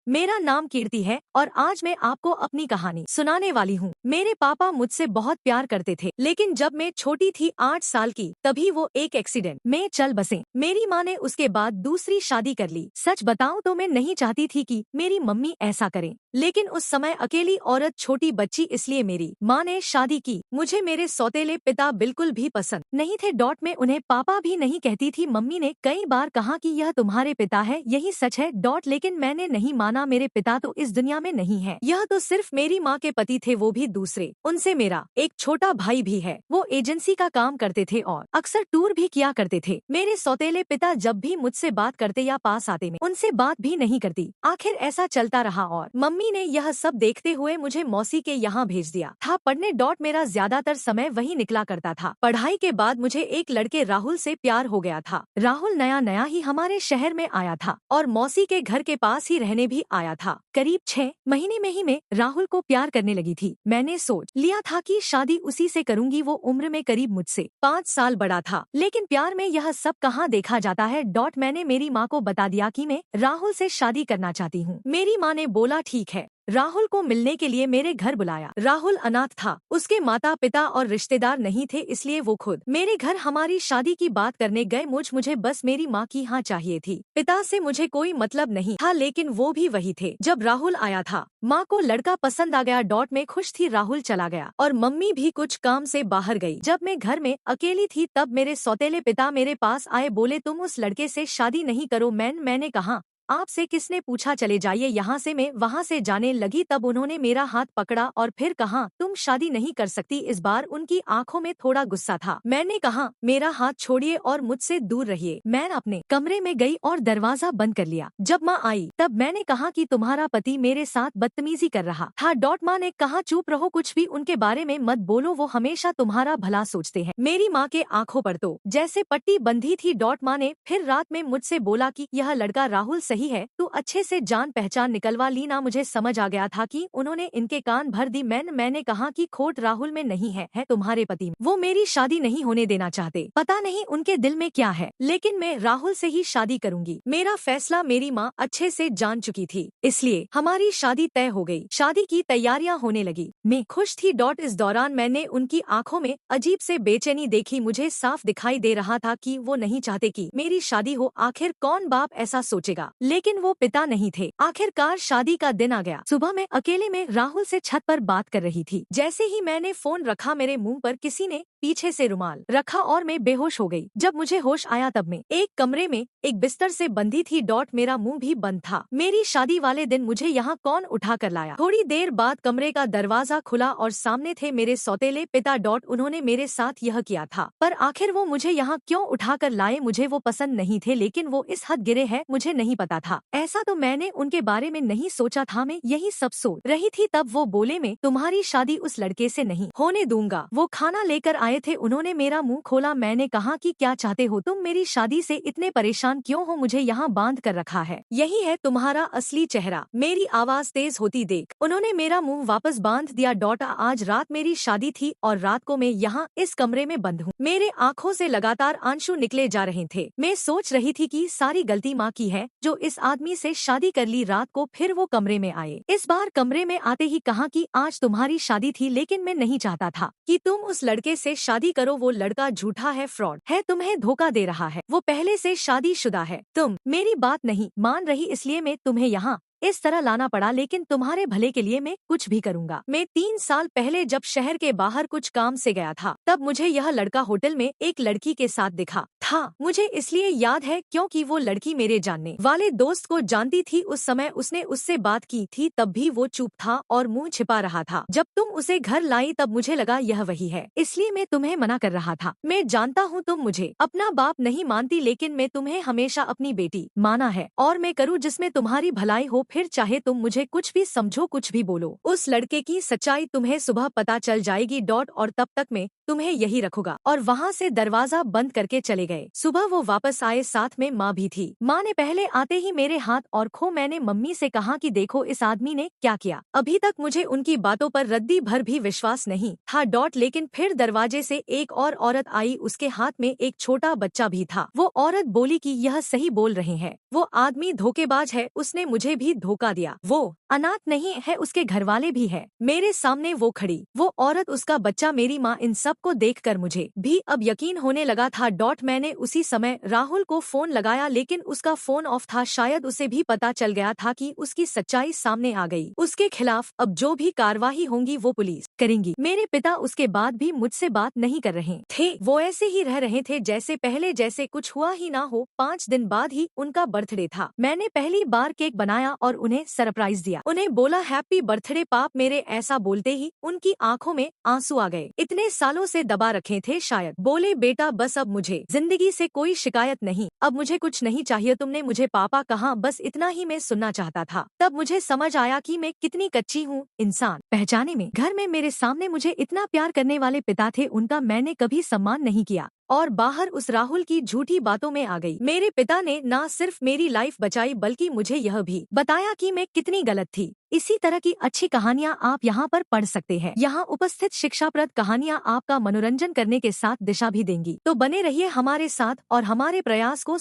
मेरा नाम कीर्ति है और आज मैं आपको अपनी कहानी सुनाने वाली हूँ। मेरे पापा मुझसे बहुत प्यार करते थे, लेकिन जब मैं छोटी थी 8 साल की, तभी वो एक एक्सीडेंट में चल बसे। मेरी माँ ने उसके बाद दूसरी शादी कर ली। सच बताऊं तो मैं नहीं चाहती थी कि मेरी मम्मी ऐसा करें, लेकिन उस समय अकेली औरत, छोटी बच्ची, इसलिए मेरी माँ ने शादी की। मुझे मेरे सौतेले पिता बिल्कुल भी पसंद नहीं थे। मैं उन्हें पापा भी नहीं कहती थी। मम्मी ने कई बार कहा कि यह तुम्हारे पिता है, यही सच है। लेकिन मैंने नहीं माना। मेरे पिता तो इस दुनिया में नहीं है। यह तो सिर्फ मेरी माँ के पति थे, वो भी दूसरे। उनसे मेरा एक छोटा भाई भी है। वो एजेंसी का काम करते थे और अक्सर टूर भी किया करते थे। मेरे सौतेले पिता जब भी मुझसे बात करते या पास आते, मैं उनसे बात भी नहीं करती। आखिर ऐसा चलता रहा और मम्मी ने यह सब देखते हुए मुझे मौसी के यहाँ भेज दिया था पढ़ने। मेरा ज्यादातर समय वही निकला करता था। पढ़ाई के बाद मुझे एक लड़के राहुल से प्यार हो गया था। राहुल नया नया ही हमारे शहर में आया था और मौसी के घर के पास ही रहने भी आया था। करीब 6 महीने में ही मैं राहुल को प्यार करने लगी थी। मैंने सोच लिया था कि शादी उसी से करूंगी। वो उम्र में करीब मुझसे 5 साल बड़ा था, लेकिन प्यार में यह सब कहाँ देखा जाता है। मैंने मेरी माँ को बता दिया कि मैं राहुल से शादी करना चाहती हूँ। मेरी माँ ने बोला ठीक है। राहुल को मिलने के लिए मेरे घर बुलाया। राहुल अनाथ था, उसके माता पिता और रिश्तेदार नहीं थे, इसलिए वो खुद मेरे घर हमारी शादी की बात करने गए। मुझे बस मेरी माँ की हाँ चाहिए थी। पिता से मुझे कोई मतलब नहीं था, लेकिन वो भी वही थे। जब राहुल आया था, माँ को लड़का पसंद आ गया। मैं खुश थी। राहुल चला गया और मम्मी भी कुछ काम से बाहर गई। जब मैं घर में अकेली थी, तब मेरे सौतेले पिता मेरे पास आए। बोले तुम उस लड़के से शादी नहीं करो। मैंने कहा आपसे किसने पूछा, चले जाइए यहाँ से। मैं वहाँ से जाने लगी, तब उन्होंने मेरा हाथ पकड़ा और फिर कहा तुम शादी नहीं कर सकती। इस बार उनकी आंखों में थोड़ा गुस्सा था। मैंने कहा मेरा हाथ छोड़िए और मुझसे दूर रहिए। मैं अपने कमरे में गई और दरवाजा बंद कर लिया। जब माँ आई तब मैंने कहा कि तुम्हारा पति मेरे साथ बदतमीजी कर रहा था। माँ ने कहा चुप रहो, कुछ भी उनके बारे में मत बोलो, वो हमेशा तुम्हारा भला सोचते हैं। मेरी माँ के आंखों पर तो जैसे पट्टी बंधी थी। माँ ने फिर रात में मुझसे बोला कि यह लड़का राहुल सही है, तू अच्छे से जान पहचान निकलवा ली ना। मुझे समझ आ गया था कि उन्होंने इनके कान भर दी। मैंने कहा कि खोट राहुल में नहीं है तुम्हारे पति में। वो मेरी शादी नहीं होने देना चाहते। पता नहीं उनके दिल में क्या है, लेकिन मैं राहुल से ही शादी करूंगी। मेरा फैसला मेरी माँ अच्छे से जान चुकी थी, इसलिए हमारी शादी तय हो गई। शादी की तैयारियां होने लगी। मैं खुश थी। इस दौरान मैंने उनकी आंखों में अजीब से बेचैनी देखी। मुझे साफ दिखाई दे रहा था कि वो नहीं चाहते कि मेरी शादी हो। आखिर कौन बाप ऐसा सोचेगा, लेकिन वो पिता नहीं थे। आखिरकार शादी का दिन आ गया। सुबह मैं अकेले में राहुल से छत पर बात कर रही थी। जैसे ही मैंने फोन रखा, मेरे मुंह पर किसी ने पीछे से रुमाल रखा और मैं बेहोश हो गई। जब मुझे होश आया तब मैं एक कमरे में एक बिस्तर से बंधी थी। मेरा मुंह भी बंद था। मेरी शादी वाले दिन मुझे यहाँ कौन उठा कर लाया। थोड़ी देर बाद कमरे का दरवाजा खुला और सामने थे मेरे सौतेले पिता। उन्होंने मेरे साथ यह किया था, पर आखिर वो मुझे यहाँ क्यों उठा कर लाए। मुझे वो पसंद नहीं थे, लेकिन वो इस हद गिरे हैं मुझे नहीं पता था। ऐसा तो मैंने उनके बारे में नहीं सोचा था। मैं यही सब सोच रही थी, तब वो बोले मैं तुम्हारी शादी उस लड़के से नहीं होने दूंगा। वो खाना लेकर आए थे। उन्होंने मेरा मुंह खोला। मैंने कहा कि क्या चाहते हो तुम, मेरी शादी से इतने परेशान क्यों हो, मुझे यहाँ बांध कर रखा है, यही है तुम्हारा असली चेहरा। मेरी आवाज तेज होती देख उन्होंने मेरा मुंह वापस बांध दिया। आज रात मेरी शादी थी और रात को मैं यहाँ इस कमरे में बंद हूँ। मेरे आँखों से लगातार आंसू निकले जा रहे थे। मैं सोच रही थी कि सारी गलती माँ की है, जो इस आदमी से शादी कर ली। रात को फिर वो कमरे में आए। इस बार कमरे में आते ही कहा कि आज तुम्हारी शादी थी, लेकिन मैं नहीं चाहता था कि तुम उस लड़के से शादी करो। वो लड़का झूठा है, फ्रॉड है, तुम्हें धोखा दे रहा है। वो पहले से शादीशुदा है। तुम मेरी बात नहीं मान रही, इसलिए मैं तुम्हें यहाँ इस तरह लाना पड़ा, लेकिन तुम्हारे भले के लिए मैं कुछ भी करूंगा। मैं 3 साल पहले जब शहर के बाहर कुछ काम से गया था, तब मुझे यह लड़का होटल में एक लड़की के साथ दिखा था। मुझे इसलिए याद है क्योंकि वो लड़की मेरे जानने वाले दोस्त को जानती थी। उस समय उसने उससे बात की थी, तब भी वो चुप था और मुंह छिपा रहा था। जब तुम उसे घर लाई तब मुझे लगा यह वही है, इसलिए मैं तुम्हें मना कर रहा था। मैं जानता हूँ तुम मुझे अपना बाप नहीं मानती, लेकिन मैं तुम्हें हमेशा अपनी बेटी माना है और मैं करूँ जिसमें तुम्हारी भलाई हो। फिर चाहे तुम मुझे कुछ भी समझो, कुछ भी बोलो, उस लड़के की सच्चाई तुम्हें सुबह पता चल जाएगी। और तब तक मैं तुम्हें यही रखूंगा, और वहाँ से दरवाजा बंद करके चले गए। सुबह वो वापस आए, साथ में माँ भी थी। माँ ने पहले आते ही मेरे हाथ और खो। मैंने मम्मी से कहा कि देखो इस आदमी ने क्या किया। अभी तक मुझे उनकी बातों पर रद्दी भर भी विश्वास नहीं था। लेकिन फिर दरवाजे से एक और औरत आई, उसके हाथ में एक छोटा बच्चा भी था। वो औरत बोली कि यह सही बोल रहे हैं, वो आदमी धोखेबाज है, उसने मुझे भी धोखा दिया। वो अनाथ नहीं है, उसके घरवाले भी है। मेरे सामने वो खड़ी, वो औरत, उसका बच्चा, मेरी माँ, इन सब को देखकर मुझे भी अब यकीन होने लगा था। मैंने उसी समय राहुल को फोन लगाया, लेकिन उसका फोन ऑफ था। शायद उसे भी पता चल गया था कि उसकी सच्चाई सामने आ गई। उसके खिलाफ अब जो भी कार्रवाई होंगी वो पुलिस करेंगी। मेरे पिता उसके बाद भी मुझसे बात नहीं कर रहे थे, वो ऐसे ही रह रहे थे जैसे पहले, जैसे कुछ हुआ ही ना हो। 5 दिन बाद ही उनका बर्थडे था। मैंने पहली बार केक बनाया और उन्हें सरप्राइज दिया। उन्हें बोला हैप्पी बर्थडे पाप। मेरे ऐसा बोलते ही उनकी आंखों में आंसू आ गए। इतने सालों से दबा रखे थे शायद। बोले बेटा बस अब मुझे जिंदगी से कोई शिकायत नहीं, अब मुझे कुछ नहीं चाहिए। तुमने मुझे पापा कहा, बस इतना ही मैं सुनना चाहता था। तब मुझे समझ आया कि मैं कितनी कच्ची हूँ इंसान पहचाने में। घर में मेरे सामने मुझे इतना प्यार करने वाले पिता थे, उनका मैंने कभी सम्मान नहीं किया, और बाहर उस राहुल की झूठी बातों में आ गई। मेरे पिता ने ना सिर्फ मेरी लाइफ बचाई, बल्कि मुझे यह भी बताया कि मैं कितनी गलत थी। इसी तरह की अच्छी कहानियाँ आप यहाँ पर पढ़ सकते हैं। यहाँ उपस्थित शिक्षाप्रद कहानियाँ आपका मनोरंजन करने के साथ दिशा भी देंगी। तो बने रहिए हमारे साथ और हमारे प्रयास को